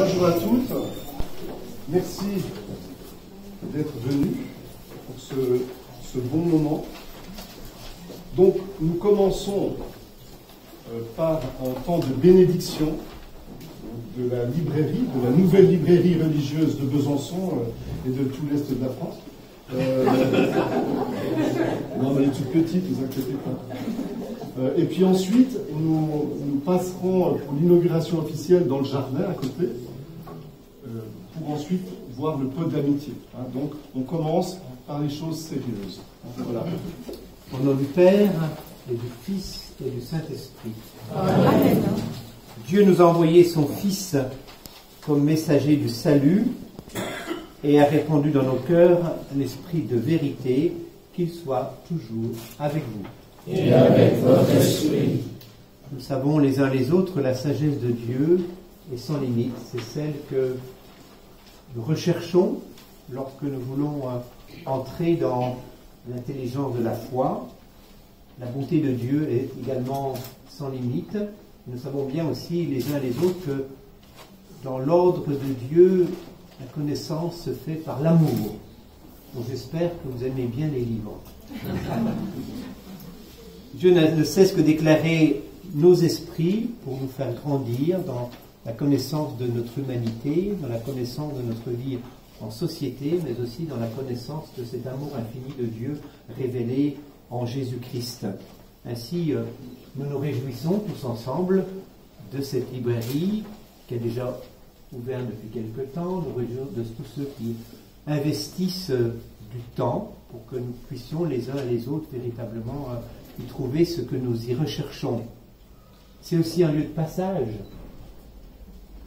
Bonjour à toutes, merci d'être venus pour ce bon moment. Donc nous commençons par un temps de bénédiction de la librairie, de la nouvelle librairie religieuse de Besançon et de tout l'Est de la France. Non, mais elle est toute petite, ne vous inquiétez pas. Et puis ensuite, nous passerons pour l'inauguration officielle dans le jardin à côté, pour ensuite voir le pot d'amitié. Donc, on commence par les choses sérieuses. Voilà. Au nom du Père, et du Fils, et du Saint-Esprit. Amen. Dieu nous a envoyé son Fils comme messager du salut et a répandu dans nos cœurs l'esprit de vérité, qu'il soit toujours avec vous. Et avec votre esprit. Nous savons les uns les autres la sagesse de Dieu est sans limite. C'est celle que nous recherchons lorsque nous voulons entrer dans l'intelligence de la foi. La bonté de Dieu est également sans limite. Nous savons bien aussi les uns les autres que dans l'ordre de Dieu, la connaissance se fait par l'amour. Donc j'espère que vous aimez bien les livres. Dieu ne cesse que d'éclairer nos esprits pour nous faire grandir dans la connaissance de notre humanité, dans la connaissance de notre vie en société, mais aussi dans la connaissance de cet amour infini de Dieu révélé en Jésus-Christ. Ainsi, nous nous réjouissons tous ensemble de cette librairie qui est déjà ouverte depuis quelque temps. Nous réjouissons de tous ceux qui investissent du temps pour que nous puissions les uns et les autres véritablement y trouver ce que nous y recherchons. C'est aussi un lieu de passage.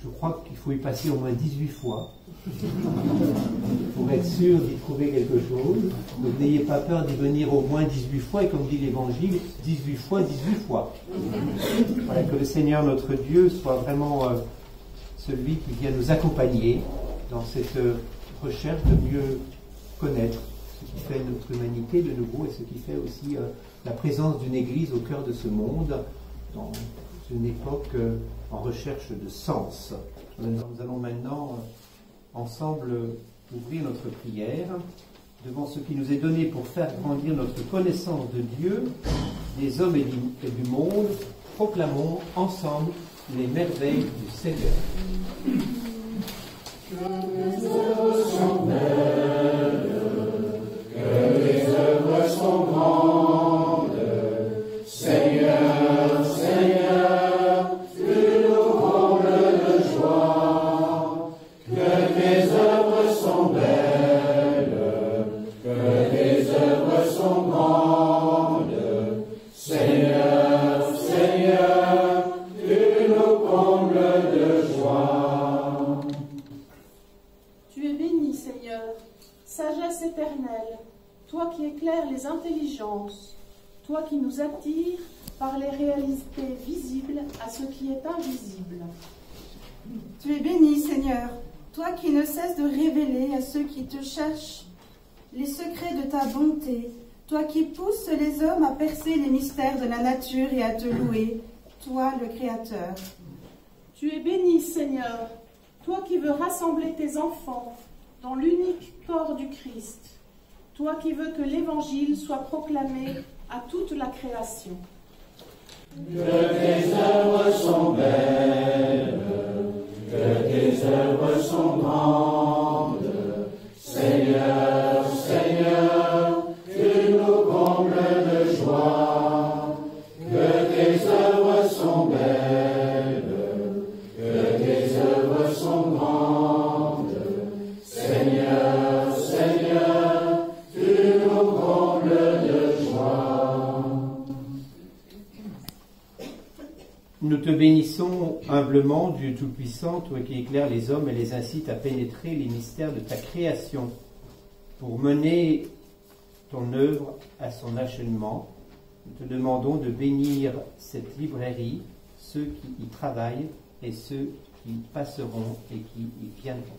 Je crois qu'il faut y passer au moins 18 fois pour être sûr d'y trouver quelque chose. Donc n'ayez pas peur d'y venir au moins 18 fois, et comme dit l'Évangile, 18 fois, 18 fois. Voilà, que le Seigneur notre Dieu soit vraiment celui qui vient nous accompagner dans cette recherche de mieux connaître ce qui fait notre humanité de nouveau et ce qui fait aussi la présence d'une Église au cœur de ce monde dans une époque en recherche de sens. Nous allons maintenant ensemble ouvrir notre prière devant ce qui nous est donné pour faire grandir notre connaissance de Dieu, des hommes et du monde. Proclamons ensemble les merveilles du Seigneur. Que les œuvres sont belles, que les œuvres sont grandes, Seigneur, Seigneur, tu nous combles de joie. Que tes œuvres sont belles, que tes œuvres sont grandes, Seigneur, Seigneur, tu nous combles de joie. Tu es béni, Seigneur, sagesse éternelle, toi qui éclaires les intelligences, toi qui nous attires par les réalités visibles à ce qui est invisible. Tu es béni, Seigneur, toi qui ne cesses de révéler à ceux qui te cherchent les secrets de ta bonté, toi qui pousses les hommes à percer les mystères de la nature et à te louer, toi le Créateur. Tu es béni, Seigneur, toi qui veux rassembler tes enfants dans l'unique corps du Christ, toi qui veux que l'Évangile soit proclamé à toute la création. Que tes œuvres sont belles, que tes œuvres sont grandes, Seigneur, Seigneur, tu nous combles de joie. Que tes œuvres sont belles, que tes œuvres sont grandes, Seigneur, Seigneur, tu nous combles de joie. Nous te bénissons humblement, Dieu Tout-Puissant, toi qui éclaires les hommes et les incites à pénétrer les mystères de ta création, pour mener ton œuvre à son achèvement. Nous te demandons de bénir cette librairie, ceux qui y travaillent et ceux qui passeront et qui y viendront.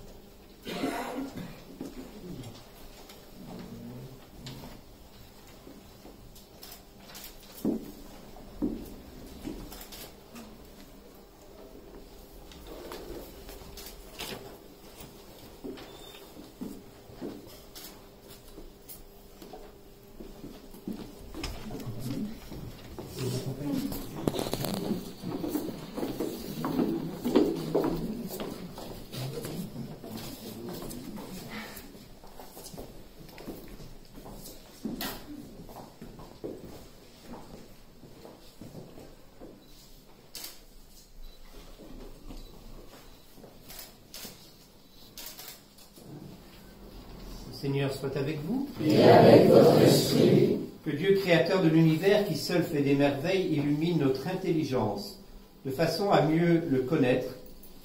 Seigneur soit avec vous. Et avec votre esprit. Que Dieu, créateur de l'univers, qui seul fait des merveilles, illumine notre intelligence, de façon à mieux le connaître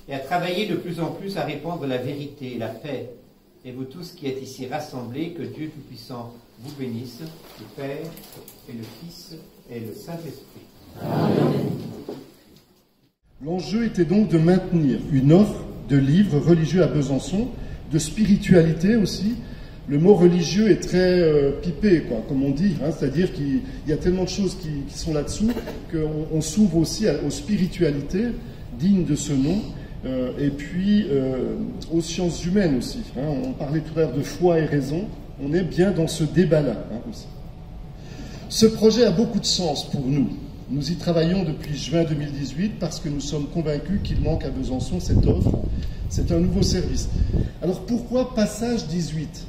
et à travailler de plus en plus à répandre la vérité et la paix. Et vous tous qui êtes ici rassemblés, que Dieu Tout-Puissant vous bénisse, le Père et le Fils et le Saint-Esprit. Amen. L'enjeu était donc de maintenir une offre de livres religieux à Besançon, de spiritualité aussi. Le mot religieux est très pipé, quoi, comme on dit, hein, c'est-à-dire qu'il y a tellement de choses qui sont là-dessous qu'on s'ouvre aussi aux spiritualités dignes de ce nom, et puis aux sciences humaines aussi. Hein. On parlait tout à l'heure de foi et raison, on est bien dans ce débat-là aussi. Ce projet a beaucoup de sens pour nous. Nous y travaillons depuis juin 2018 parce que nous sommes convaincus qu'il manque à Besançon cette offre. C'est un nouveau service. Alors pourquoi Passage 18 ?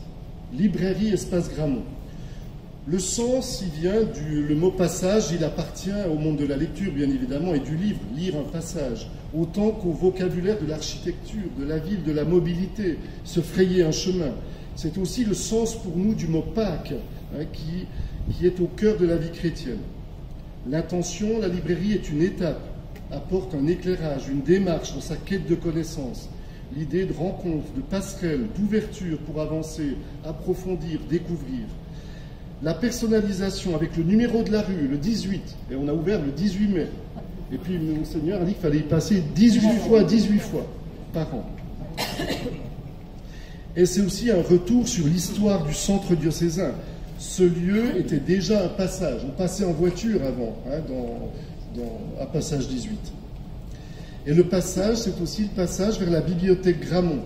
Librairie Espace Grammont. Le sens, il vient le mot passage, il appartient au monde de la lecture, bien évidemment, et du livre, lire un passage, autant qu'au vocabulaire de l'architecture, de la ville, de la mobilité, se frayer un chemin. C'est aussi le sens pour nous du mot Pâques, hein, qui est au cœur de la vie chrétienne. L'intention, la librairie est une étape, apporte un éclairage, une démarche dans sa quête de connaissances. L'idée de rencontre, de passerelle, d'ouverture pour avancer, approfondir, découvrir. La personnalisation avec le numéro de la rue, le 18, et on a ouvert le 18 mai. Et puis Monseigneur a dit qu'il fallait y passer 18 fois par an. Et c'est aussi un retour sur l'histoire du centre diocésain. Ce lieu était déjà un passage. On passait en voiture avant, hein, à Passage 18. Et le passage, c'est aussi le passage vers la bibliothèque Grammont,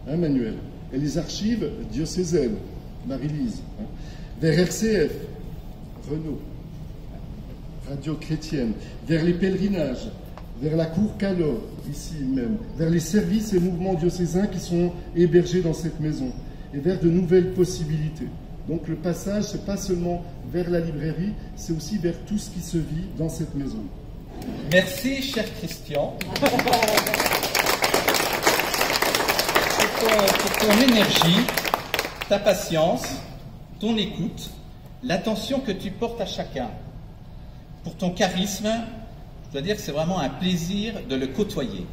hein, Manuel, et les archives diocésaines, Marie-Lise, hein, vers RCF, Renaud, Radio Chrétienne, vers les pèlerinages, vers la cour Calor, ici même, vers les services et mouvements diocésains qui sont hébergés dans cette maison, et vers de nouvelles possibilités. Donc le passage, ce n'est pas seulement vers la librairie, c'est aussi vers tout ce qui se vit dans cette maison. Merci, cher Christian, pour ton énergie, ta patience, ton écoute, l'attention que tu portes à chacun. Pour ton charisme, je dois dire que c'est vraiment un plaisir de le côtoyer.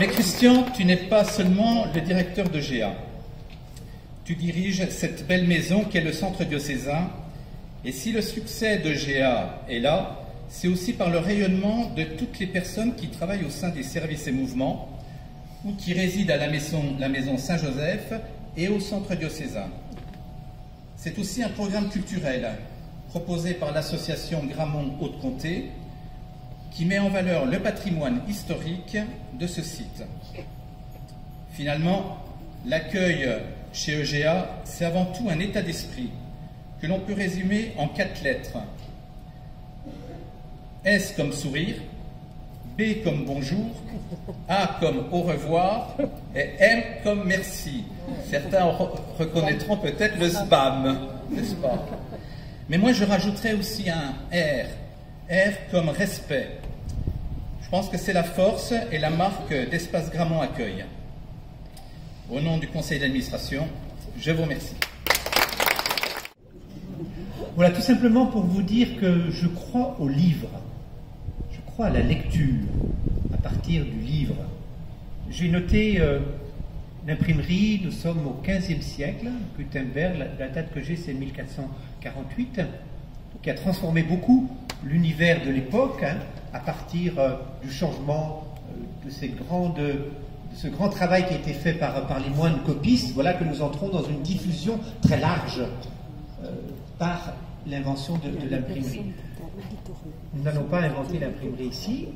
Mais Christian, tu n'es pas seulement le directeur de GA. Tu diriges cette belle maison qu'est le centre diocésain, et si le succès de GA est là, c'est aussi par le rayonnement de toutes les personnes qui travaillent au sein des services et mouvements, ou qui résident à la maison Saint-Joseph et au centre diocésain. C'est aussi un programme culturel proposé par l'association Grammont Haute-Comté, qui met en valeur le patrimoine historique de ce site. Finalement, l'accueil chez EGA, c'est avant tout un état d'esprit que l'on peut résumer en 4 lettres. S comme sourire, B comme bonjour, A comme au revoir et M comme merci. Certains reconnaîtront peut-être le SBAM, n'est-ce pas? Mais moi je rajouterais aussi un R, R comme respect. Je pense que c'est la force et la marque d'Espace Grammont Accueil. Au nom du conseil d'administration, je vous remercie. Voilà, tout simplement pour vous dire que je crois au livre. Je crois à la lecture, à partir du livre. J'ai noté l'imprimerie, nous sommes au XVe siècle, Gutenberg, la date que j'ai c'est 1448, qui a transformé beaucoup l'univers de l'époque, hein, à partir du changement de ce grand travail qui a été fait par les moines copistes. Voilà que nous entrons dans une diffusion très large par l'invention de l'imprimerie. Nous n'allons pas inventer l'imprimerie ici.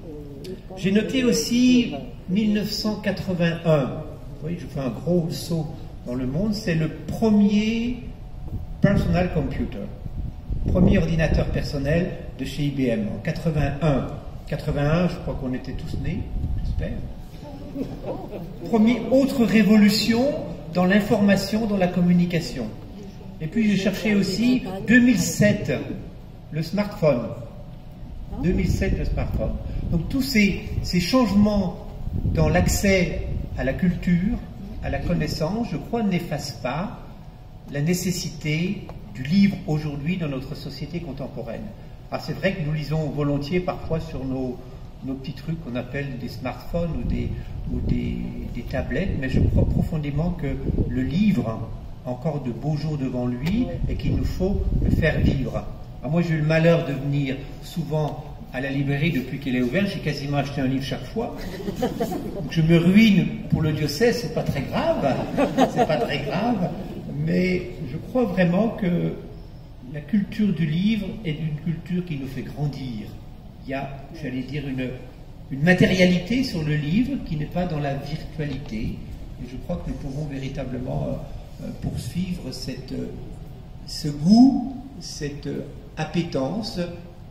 J'ai noté aussi 1981. Vous voyez, je fais un gros saut dans le monde. C'est le premier personal computer, premier ordinateur personnel de chez IBM en 81. 81, je crois qu'on était tous nés, j'espère. Autre révolution dans l'information, dans la communication. Et puis j'ai cherché aussi 2007, le smartphone. 2007, le smartphone. Donc tous ces changements dans l'accès à la culture, à la connaissance, je crois, n'efface pas la nécessité du livre aujourd'hui dans notre société contemporaine. Alors c'est vrai que nous lisons volontiers parfois sur nos petits trucs qu'on appelle des smartphones ou des tablettes, mais je crois profondément que le livre a encore de beaux jours devant lui et qu'il nous faut le faire vivre. Alors moi j'ai eu le malheur de venir souvent à la librairie depuis qu'elle est ouverte, j'ai quasiment acheté un livre chaque fois. Donc je me ruine pour le diocèse, c'est pas très grave, mais je crois vraiment que la culture du livre est une culture qui nous fait grandir. Il y a, j'allais dire, une matérialité sur le livre qui n'est pas dans la virtualité. Et je crois que nous pouvons véritablement poursuivre ce goût, cette appétence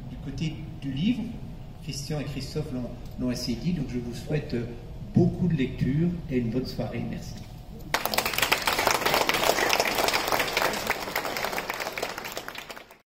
du côté du livre. Christian et Christophe l'ont assez dit, donc je vous souhaite beaucoup de lecture et une bonne soirée. Merci.